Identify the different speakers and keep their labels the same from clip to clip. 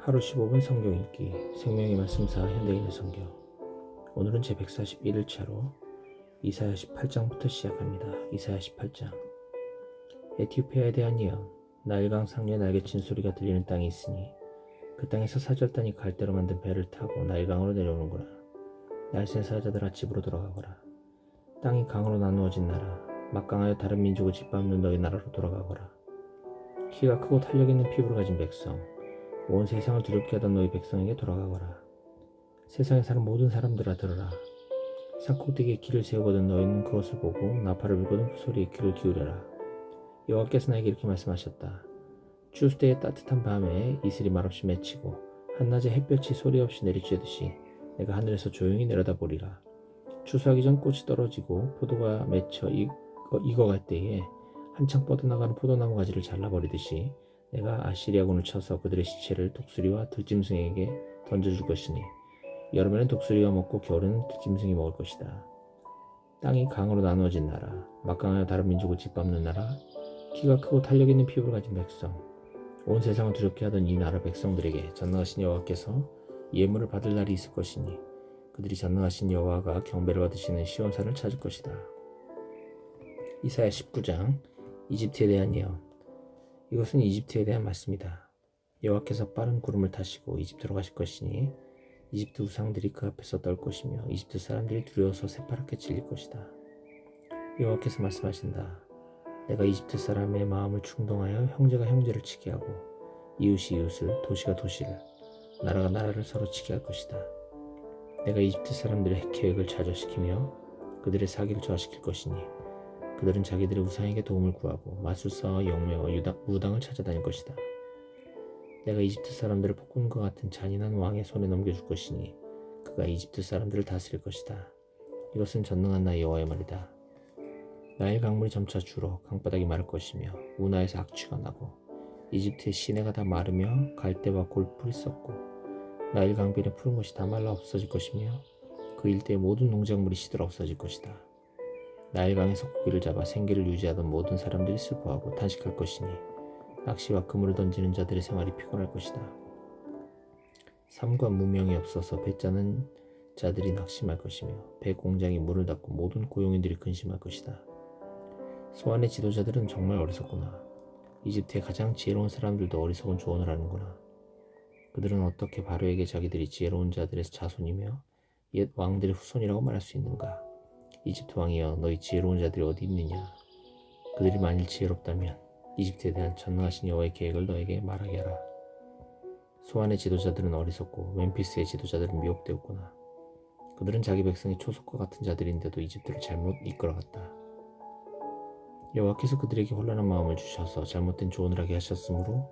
Speaker 1: 하루 15분 성경 읽기 생명의 말씀사 현대인의 성경. 오늘은 제 141일차로 이사야 18장부터 시작합니다. 이사야 18장. 에티오피아에 대한 예언. 나일강 상류에 날개친 소리가 들리는 땅이 있으니 그 땅에서 사절단이 갈대로 만든 배를 타고 나일강으로 내려오는구나. 날쌘 사자들아 집으로 돌아가거라. 땅이 강으로 나누어진 나라, 막강하여 다른 민족을 짓밟는 너희 나라로 돌아가거라. 키가 크고 탄력 있는 피부를 가진 백성, 온 세상을 두렵게 하던 너희 백성에게 돌아가거라. 세상에 사는 모든 사람들아 들으라. 산꼭대기에 길을 세우거든 너희는 그것을 보고 나팔을 불거든 그 소리에 귀를 기울여라. 여호와께서 나에게 이렇게 말씀하셨다. 추수 때의 따뜻한 밤에 이슬이 말없이 맺히고 한낮에 햇볕이 소리 없이 내리쬐듯이 내가 하늘에서 조용히 내려다보리라. 추수하기 전 꽃이 떨어지고 포도가 맺혀 익어갈 때에 한창 뻗어나가는 포도나무 가지를 잘라버리듯이 내가 아시리아군을 쳐서 그들의 시체를 독수리와 들짐승에게 던져줄 것이니 여름에는 독수리가 먹고 겨울에는 들짐승이 먹을 것이다. 땅이 강으로 나누어진 나라, 막강하여 다른 민족을 짓밟는 나라, 키가 크고 탄력 있는 피부를 가진 백성, 온 세상을 두렵게 하던 이 나라 백성들에게 전능하신 여호와께서 예물을 받을 날이 있을 것이니 그들이 전능하신 여호와가 경배를 받으시는 시온산을 찾을 것이다. 이사야 19장. 이집트에 대한 예언. 이것은 이집트에 대한 말씀이다. 여호와께서 빠른 구름을 타시고 이집트로 가실 것이니 이집트 우상들이 그 앞에서 떨 것이며 이집트 사람들이 두려워서 새파랗게 질릴 것이다. 여호와께서 말씀하신다. 내가 이집트 사람의 마음을 충동하여 형제가 형제를 치게 하고 이웃이 이웃을, 도시가 도시를, 나라가 나라를 서로 치게 할 것이다. 내가 이집트 사람들의 계획을 좌절시키며 그들의 사기를 저하시킬 것이니 그들은 자기들의 우상에게 도움을 구하고 마술사와 영매와 무당을 찾아다닐 것이다. 내가 이집트 사람들을 폭군과 같은 잔인한 왕의 손에 넘겨줄 것이니 그가 이집트 사람들을 다스릴 것이다. 이것은 전능한 나의 여호와의 말이다. 나일 강물이 점차 줄어 강바닥이 마를 것이며 운하에서 악취가 나고 이집트의 시내가 다 마르며 갈대와 골풀이 썩고 나일 강변의 푸른 것이 다 말라 없어질 것이며 그 일대의 모든 농작물이 시들어 없어질 것이다. 나일강에서 고기를 잡아 생계를 유지하던 모든 사람들이 슬퍼하고 탄식할 것이니 낚시와 그물을 던지는 자들의 생활이 피곤할 것이다. 삶과 무명이 없어서 배 짜는 자들이 낙심할 것이며 배 공장이 문을 닫고 모든 고용인들이 근심할 것이다. 소환의 지도자들은 정말 어리석구나. 이집트의 가장 지혜로운 사람들도 어리석은 조언을 하는구나. 그들은 어떻게 바로에게 자기들이 지혜로운 자들의 자손이며 옛 왕들의 후손이라고 말할 수 있는가? 이집트 왕이여, 너희 지혜로운 자들이 어디 있느냐? 그들이 만일 지혜롭다면 이집트에 대한 전능하신 여호와의 계획을 너에게 말하게 하라. 소안의 지도자들은 어리석고 멤피스의 지도자들은 미혹되었구나. 그들은 자기 백성이 초속과 같은 자들인데도 이집트를 잘못 이끌어갔다. 여호와께서 그들에게 혼란한 마음을 주셔서 잘못된 조언을 하게 하셨으므로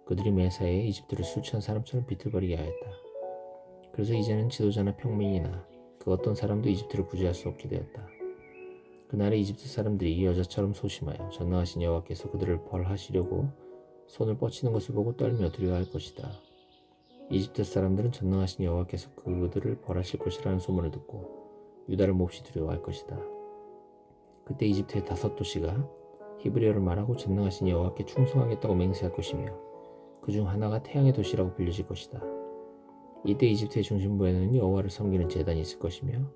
Speaker 1: 그들이 매사에 이집트를 술 취한 사람처럼 비틀거리게 하였다. 그래서 이제는 지도자나 평민이나 그 어떤 사람도 이집트를 구제할 수 없게 되었다. 그날에 이집트 사람들이 이 여자처럼 소심하여 전능하신 여호와께서 그들을 벌하시려고 손을 뻗치는 것을 보고 떨며 두려워할 것이다. 이집트 사람들은 전능하신 여호와께서 그들을 벌하실 것이라는 소문을 듣고 유다를 몹시 두려워할 것이다. 그때 이집트의 5도시가 히브리어를 말하고 전능하신 여호와께 충성하겠다고 맹세할 것이며 그 중 하나가 태양의 도시라고 불려질 것이다. 이때 이집트의 중심부에는 여호와를 섬기는 제단이 있을 것이며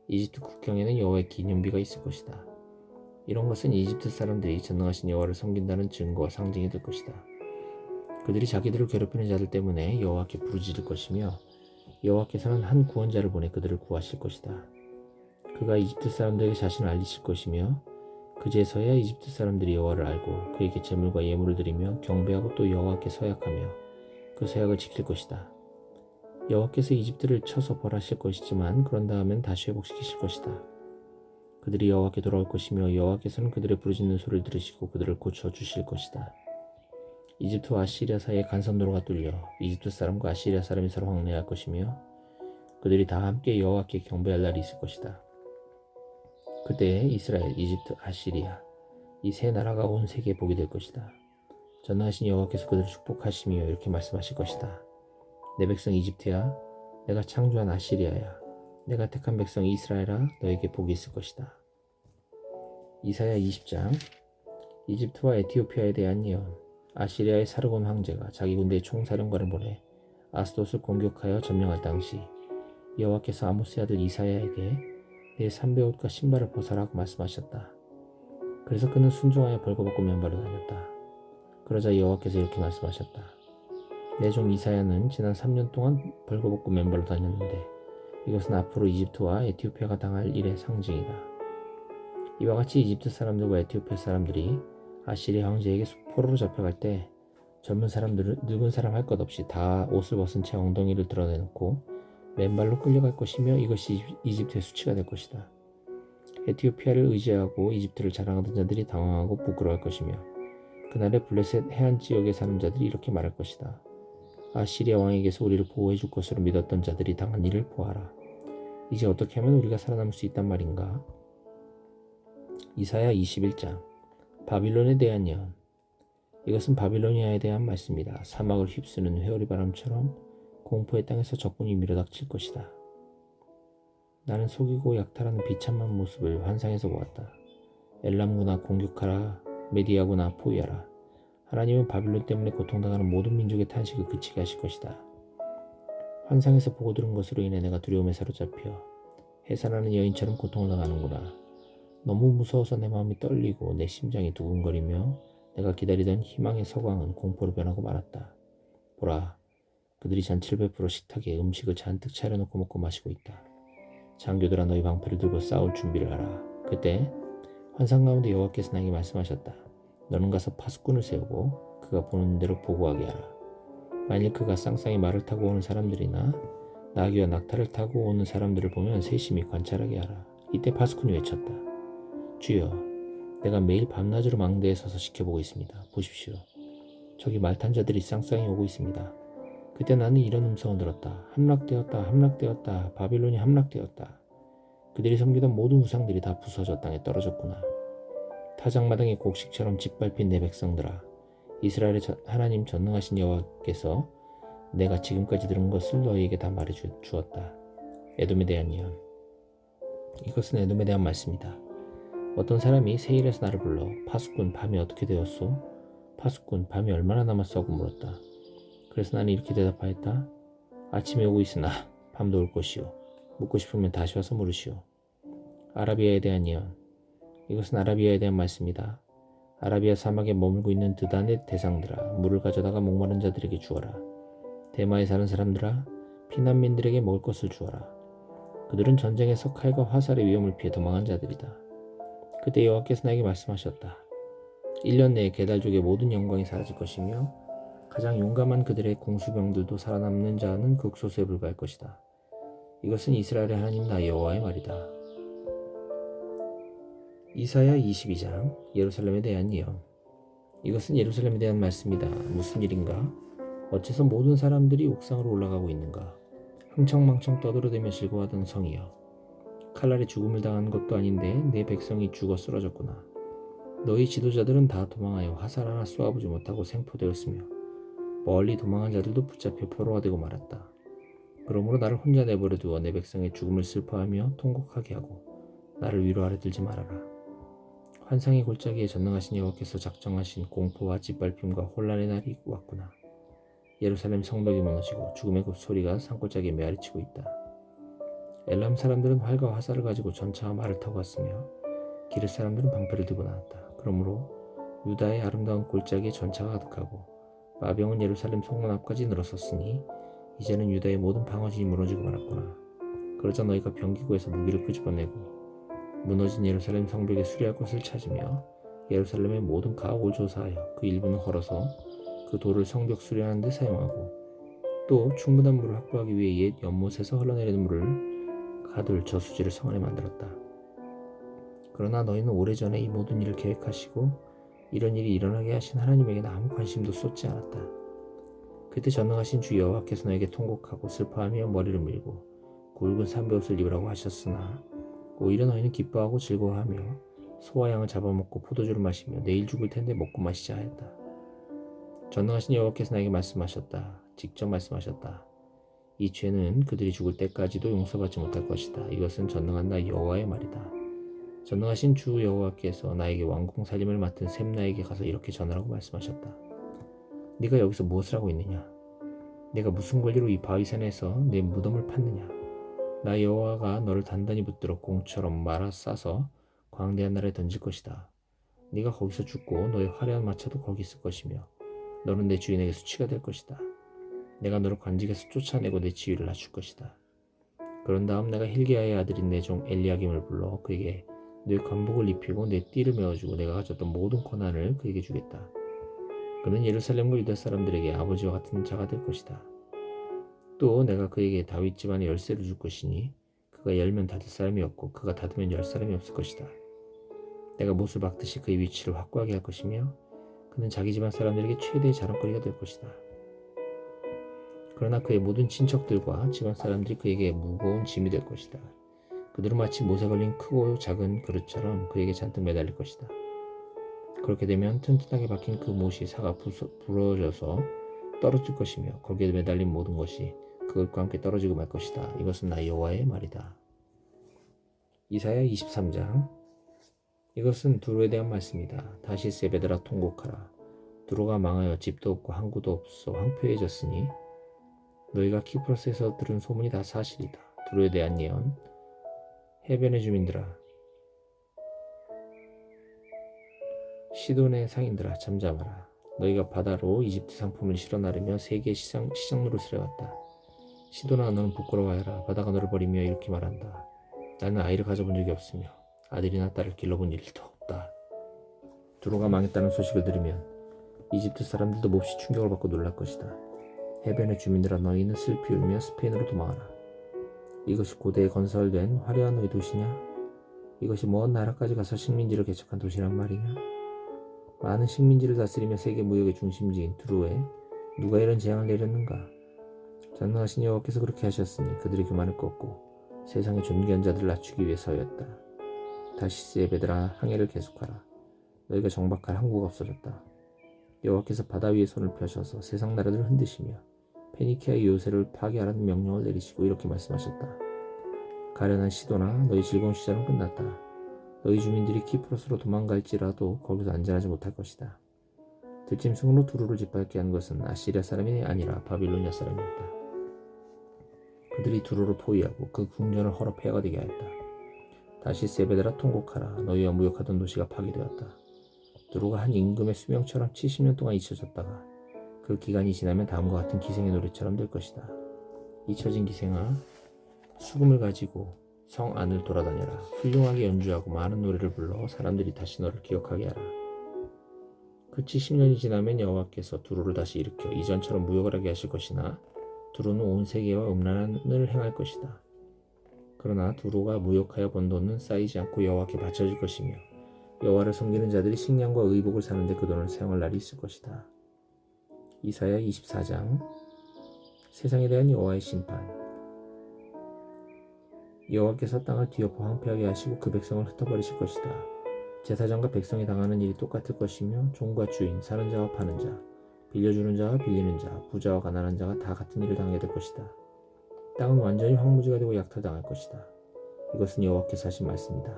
Speaker 1: 이집트 국경에는 여호와의 기념비가 있을 것이다. 이런 것은 이집트 사람들이 전능하신 여호와를 섬긴다는 증거와 상징이 될 것이다. 그들이 자기들을 괴롭히는 자들 때문에 여호와께 부르짖을 것이며 여호와께서는 한 구원자를 보내 그들을 구하실 것이다. 그가 이집트 사람들에게 자신을 알리실 것이며 그제서야 이집트 사람들이 여호와를 알고 그에게 제물과 예물을 드리며 경배하고 또 여호와께 서약하며 그 서약을 지킬 것이다. 여호와께서 이집트를 쳐서 벌하실 것이지만 그런 다음엔 다시 회복시키실 것이다. 그들이 여호와께 돌아올 것이며 여호와께서는 그들의 부르짖는 소리를 들으시고 그들을 고쳐주실 것이다. 이집트와 아시리아 사이에 간섭로가 뚫려 이집트 사람과 아시리아 사람이 서로 황폐할 것이며 그들이 다 함께 여호와께 경배할 날이 있을 것이다. 그때에 이스라엘, 이집트, 아시리아 이 세 나라가 온 세계에 복이 될 것이다. 전능하신 여호와께서 그들을 축복하시며 이렇게 말씀하실 것이다. 내 백성 이집트야, 내가 창조한 아시리아야, 내가 택한 백성 이스라엘아, 너에게 복이 있을 것이다. 이사야 20장. 이집트와 에티오피아에 대한 예언. 아시리아의 사르곤 황제가 자기 군대의 총사령관을 보내 아스돗을 공격하여 점령할 당시 여호와께서 아모스의 아들 이사야에게 내 삼배옷과 신발을 벗어라고 말씀하셨다. 그래서 그는 순종하여 벌거벗고 맨발로 다녔다. 그러자 여호와께서 이렇게 말씀하셨다. 내 종 이사야는 지난 3년 동안 벌거벗고 맨발로 다녔는데 이것은 앞으로 이집트와 에티오피아가 당할 일의 상징이다. 이와 같이 이집트 사람들과 에티오피아 사람들이 아시리아 황제에게 포로로 잡혀갈 때 젊은 사람들은 늙은 사람 할 것 없이 다 옷을 벗은 채 엉덩이를 드러내놓고 맨발로 끌려갈 것이며 이것이 이집트의 수치가 될 것이다. 에티오피아를 의지하고 이집트를 자랑하던 자들이 당황하고 부끄러워할 것이며 그날의 블레셋 해안 지역에 사는 자들이 이렇게 말할 것이다. 아시리아 왕에게서 우리를 보호해 줄 것으로 믿었던 자들이 당한 일을 보아라. 이제 어떻게 하면 우리가 살아남을 수 있단 말인가? 이사야 21장 바빌론에 대한 예언. 이것은 바빌로니아에 대한 말씀이다. 사막을 휩쓰는 회오리 바람처럼 공포의 땅에서 적군이 밀어닥칠 것이다. 나는 속이고 약탈하는 비참한 모습을 환상에서 보았다. 엘람군아 공격하라. 메디아군아 포위하라. 하나님은 바빌론 때문에 고통당하는 모든 민족의 탄식을 그치게 하실 것이다. 환상에서 보고 들은 것으로 인해 내가 두려움에 사로잡혀 해산하는 여인처럼 고통을 당하는구나. 너무 무서워서 내 마음이 떨리고 내 심장이 두근거리며 내가 기다리던 희망의 서광은 공포로 변하고 말았다. 보라, 그들이 잔치를 베풀어 식탁에 음식을 잔뜩 차려놓고 먹고 마시고 있다. 장교들아 너희 방패를 들고 싸울 준비를 하라. 그때 환상 가운데 여호와께서 나에게 말씀하셨다. 너는 가서 파수꾼을 세우고 그가 보는 대로 보고하게 하라. 만일 그가 쌍쌍이 말을 타고 오는 사람들이나 나귀와 낙타를 타고 오는 사람들을 보면 세심히 관찰하게 하라. 이때 파수꾼이 외쳤다. 주여, 내가 매일 밤낮으로 망대에 서서 지켜보고 있습니다. 보십시오. 저기 말탄 자들이 쌍쌍이 오고 있습니다. 그때 나는 이런 음성을 들었다. 함락되었다. 함락되었다. 바빌론이 함락되었다. 그들이 섬기던 모든 우상들이 다 부서져 땅에 떨어졌구나. 타작마당의 곡식처럼 짓밟힌 내 백성들아, 이스라엘의 하나님 전능하신 여호와께서 내가 지금까지 들은 것을 너희에게 다 말해 주었다. 에돔에 대한 예언. 이것은 에돔에 대한 말씀이다. 어떤 사람이 세일에서 나를 불러 파수꾼 밤이 어떻게 되었소? 파수꾼 밤이 얼마나 남았어? 하고 물었다. 그래서 나는 이렇게 대답하였다. 아침에 오고 있으나 밤도 올 것이오. 묻고 싶으면 다시 와서 물으시오. 아라비아에 대한 예언. 이것은 아라비아에 대한 말씀이다. 아라비아 사막에 머물고 있는 드단의 대상들아, 물을 가져다가 목마른 자들에게 주어라. 대마에 사는 사람들아, 피난민들에게 먹을 것을 주어라. 그들은 전쟁에서 칼과 화살의 위험을 피해 도망한 자들이다. 그때 여호와께서 나에게 말씀하셨다. 1년 내에 게달족의 모든 영광이 사라질 것이며 가장 용감한 그들의 공수병들도 살아남는 자는 극소수에 불과할 것이다. 이것은 이스라엘의 하나님 나 여호와의 말이다. 이사야 22장 예루살렘에 대한 예언. 이것은 예루살렘에 대한 말씀이다. 무슨 일인가? 어째서 모든 사람들이 옥상으로 올라가고 있는가? 흥청망청 떠들어대며 즐거워하던 성이여, 칼날에 죽음을 당한 것도 아닌데 내 백성이 죽어 쓰러졌구나. 너희 지도자들은 다 도망하여 화살 하나 쏘아보지 못하고 생포되었으며 멀리 도망한 자들도 붙잡혀 포로가 되고 말았다. 그러므로 나를 혼자 내버려 두어 내 백성의 죽음을 슬퍼하며 통곡하게 하고 나를 위로하려 들지 말아라. 환상의 골짜기에 전능하신 여호와께서 작정하신 공포와 짓밟힘과 혼란의 날이 왔구나. 예루살렘 성벽이 무너지고 죽음의 소리가 산골짜기에 메아리치고 있다. 엘람 사람들은 활과 화살을 가지고 전차와 말을 타고 왔으며 기르 사람들은 방패를 들고 나왔다. 그러므로 유다의 아름다운 골짜기에 전차가 가득하고 마병은 예루살렘 성문 앞까지 늘어섰으니 이제는 유다의 모든 방어진이 무너지고 말았구나. 그러자 너희가 병기구에서 무기를 끄집어내고 무너진 예루살렘 성벽에 수리할 곳을 찾으며 예루살렘의 모든 가옥을 조사하여 그 일부는 헐어서 그 돌을 성벽 수리하는 데 사용하고 또 충분한 물을 확보하기 위해 옛 연못에서 흘러내리는 물을 가둘 저수지를 성 안에 만들었다. 그러나 너희는 오래전에 이 모든 일을 계획하시고 이런 일이 일어나게 하신 하나님에게는 아무 관심도 쏟지 않았다. 그때 전능하신 주 여호와께서 너에게 통곡하고 슬퍼하며 머리를 밀고 굵은 삼배옷을 입으라고 하셨으나 오히려 너희는 기뻐하고 즐거워하며 소와 양을 잡아먹고 포도주를 마시며 내일 죽을 텐데 먹고 마시자 하였다. 전능하신 여호와께서 나에게 말씀하셨다. 직접 말씀하셨다. 이 죄는 그들이 죽을 때까지도 용서받지 못할 것이다. 이것은 전능한 나 여호와의 말이다. 전능하신 주 여호와께서 나에게 왕궁 살림을 맡은 셈나에게 가서 이렇게 전하라고 말씀하셨다. 네가 여기서 무엇을 하고 있느냐? 내가 무슨 권리로 이 바위산에서 내 무덤을 팠느냐? 나 여호와가 너를 단단히 붙들어 공처럼 말아 싸서 광대한 나라에 던질 것이다. 네가 거기서 죽고 너의 화려한 마차도 거기 있을 것이며 너는 내 주인에게 수치가 될 것이다. 내가 너를 관직에서 쫓아내고 내 지위를 낮출 것이다. 그런 다음 내가 hil기야의 아들인 내 종 엘리야김을 불러 그에게 내 관복을 입히고 내 띠를 메어주고 내가 가졌던 모든 권한을 그에게 주겠다. 그는 예루살렘과 유다 사람들에게 아버지와 같은 자가 될 것이다. 또 내가 그에게 다윗 집안의 열쇠를 줄 것이니 그가 열면 닫을 사람이 없고 그가 닫으면 열 사람이 없을 것이다. 내가 못을 박듯이 그의 위치를 확고하게 할 것이며 그는 자기 집안 사람들에게 최대의 자랑거리가 될 것이다. 그러나 그의 모든 친척들과 집안 사람들이 그에게 무거운 짐이 될 것이다. 그들은 마치 못에 걸린 크고 작은 그릇처럼 그에게 잔뜩 매달릴 것이다. 그렇게 되면 튼튼하게 박힌 그 못이 사가 부러져서 떨어질 것이며 거기에 매달린 모든 것이 그것과 함께 떨어지고 말 것이다. 이것은 나 여호와의 말이다. 이사야 23장. 이것은 두로에 대한 말씀이다. 다시 세베드라 통곡하라. 두로가 망하여 집도 없고 항구도 없어 황폐해졌으니 너희가 키프로스에서 들은 소문이 다 사실이다. 두로에 대한 예언. 해변의 주민들아, 시돈의 상인들아, 잠잠하라. 너희가 바다로 이집트 상품을 실어 나르며 세계 시장 노릇을 해왔다. 시돈아, 너는 부끄러워하여라. 바다가 너를 버리며 이렇게 말한다. 나는 아이를 가져본 적이 없으며 아들이나 딸을 길러본 일도 없다. 두로가 망했다는 소식을 들으면 이집트 사람들도 몹시 충격을 받고 놀랄 것이다. 해변의 주민들아, 너희는 슬피 울며 스페인으로 도망하라. 이것이 고대에 건설된 화려한 너희 도시냐? 이것이 먼 나라까지 가서 식민지를 개척한 도시란 말이냐? 많은 식민지를 다스리며 세계 무역의 중심지인 두로에 누가 이런 재앙을 내렸는가? 전능하신 여호와께서 그렇게 하셨으니 그들의 교만을 꺾고 세상의 존귀한 자들을 낮추기 위해서였다. 다시 세베드라, 항해를 계속하라. 너희가 정박할 항구가 없어졌다. 여호와께서 바다 위에 손을 펴셔서 세상 나라들을 흔드시며 페니키아의 요새를 파괴하라는 명령을 내리시고 이렇게 말씀하셨다. 가련한 시도나 너희 즐거운 시절은 끝났다. 너희 주민들이 키프로스로 도망갈지라도 거기서 안전하지 못할 것이다. 들짐승으로 두루를 짓밟게 한 것은 아시리아 사람이 아니라 바빌로니아 사람이었다. 그들이 두루를 포위하고 그 궁전을 헐어 폐허가 되게 하였다. 다시 세베드라 통곡하라. 너희와 무역하던 도시가 파괴되었다. 두루가 한 임금의 수명처럼 70년 동안 잊혀졌다가 그 기간이 지나면 다음과 같은 기생의 노래처럼 될 것이다. 잊혀진 기생아, 수금을 가지고 성 안을 돌아다녀라. 훌륭하게 연주하고 많은 노래를 불러 사람들이 다시 너를 기억하게 하라. 그 70년이 지나면 여호와께서 두루를 다시 일으켜 이전처럼 무역을 하게 하실 것이나 두루는 온 세계와 음란을 행할 것이다. 그러나 두루가 무역하여 번 돈은 쌓이지 않고 여호와께 바쳐질 것이며 여호와를 섬기는 자들이 식량과 의복을 사는데 그 돈을 사용할 날이 있을 것이다. 이사야 24장. 세상에 대한 여호와의 심판. 여호와께서 땅을 뒤엎어 황폐하게 하시고 그 백성을 흩어버리실 것이다. 제사장과 백성이 당하는 일이 똑같을 것이며 종과 주인, 사는 자와 파는 자, 빌려주는 자와 빌리는 자, 부자와 가난한 자가 다 같은 일을 당하게 될 것이다. 땅은 완전히 황무지가 되고 약탈당할 것이다. 이것은 여호와께서 하신 말씀이다.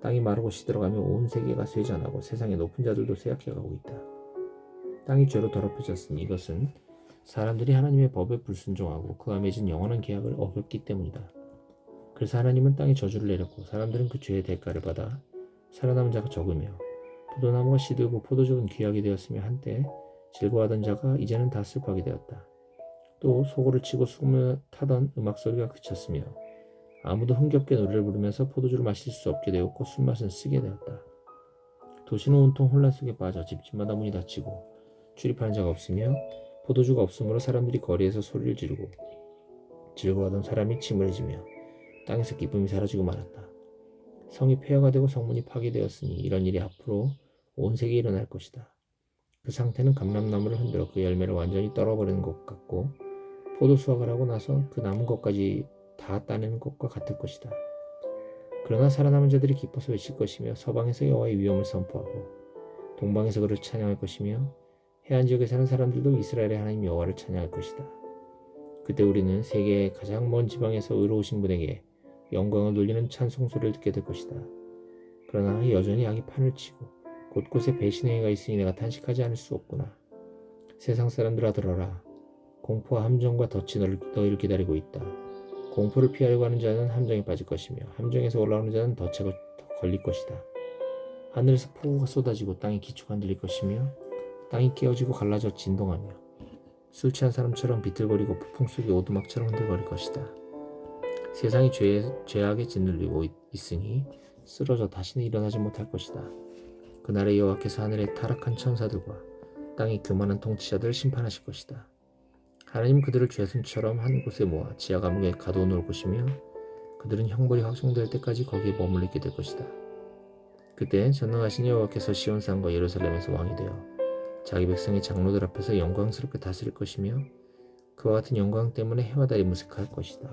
Speaker 1: 땅이 마르고 시들어가며 온 세계가 쇠잔하고 세상의 높은 자들도 쇠약해가고 있다. 땅이 죄로 더럽혀졌으니 이것은 사람들이 하나님의 법에 불순종하고 그와 맺은 영원한 계약을 어겼기 때문이다. 그래서 하나님은 땅에 저주를 내렸고 사람들은 그 죄의 대가를 받아 살아남은 자가 적으며 포도나무가 시들고 포도주는 귀하게 되었으며 한때 즐거워하던 자가 이제는 다 슬퍼하게 되었다. 또 소고를 치고 숨을 타던 음악 소리가 그쳤으며 아무도 흥겹게 노래를 부르면서 포도주를 마실 수 없게 되었고 술맛은 쓰게 되었다. 도시는 온통 혼란 속에 빠져 집집마다 문이 닫히고 출입하는 자가 없으며 포도주가 없으므로 사람들이 거리에서 소리를 지르고 즐거워하던 사람이 침을 흘리며 땅에서 기쁨이 사라지고 말았다. 성이 폐허가 되고 성문이 파괴되었으니 이런 일이 앞으로 온 세계에 일어날 것이다. 그 상태는 감람나무를 흔들어 그 열매를 완전히 떨어버리는 것 같고 포도 수확을 하고 나서 그 남은 것까지 다 따내는 것과 같을 것이다. 그러나 살아남은 자들이 기뻐서 외칠 것이며 서방에서 여호와의 위엄을 선포하고 동방에서 그를 찬양할 것이며 해안 지역에 사는 사람들도 이스라엘의 하나님 여호와를 찬양할 것이다. 그때 우리는 세계의 가장 먼 지방에서 의로우신 분에게 영광을 돌리는 찬송 소리를 듣게 될 것이다. 그러나 여전히 악이 판을 치고 곳곳에 배신의 해가 있으니 내가 탄식하지 않을 수 없구나. 세상 사람들아 들어라. 공포와 함정과 덫이 너희를 기다리고 있다. 공포를 피하려고 하는 자는 함정에 빠질 것이며 함정에서 올라오는 자는 덫에 걸릴 것이다. 하늘에서 폭우가 쏟아지고 땅의 기초가 흔들릴 것이며 땅이 깨어지고 갈라져 진동하며 술 취한 사람처럼 비틀거리고 폭풍 속의 오두막처럼 흔들거릴 것이다. 세상이 죄악에 짓눌리고 있으니 쓰러져 다시는 일어나지 못할 것이다. 그날에 여호와께서 하늘의 타락한 천사들과 땅의 교만한 통치자들을 심판하실 것이다. 하나님 그들을 죄순처럼 한 곳에 모아 지하 감옥에 가둬놓을 것이며 그들은 형벌이 확정될 때까지 거기에 머물러 있게 될 것이다. 그때 전능하신 여호와께서 시온산과 예루살렘에서 왕이 되어 자기 백성의 장로들 앞에서 영광스럽게 다스릴 것이며 그와 같은 영광 때문에 해와 달이 무색할 것이다.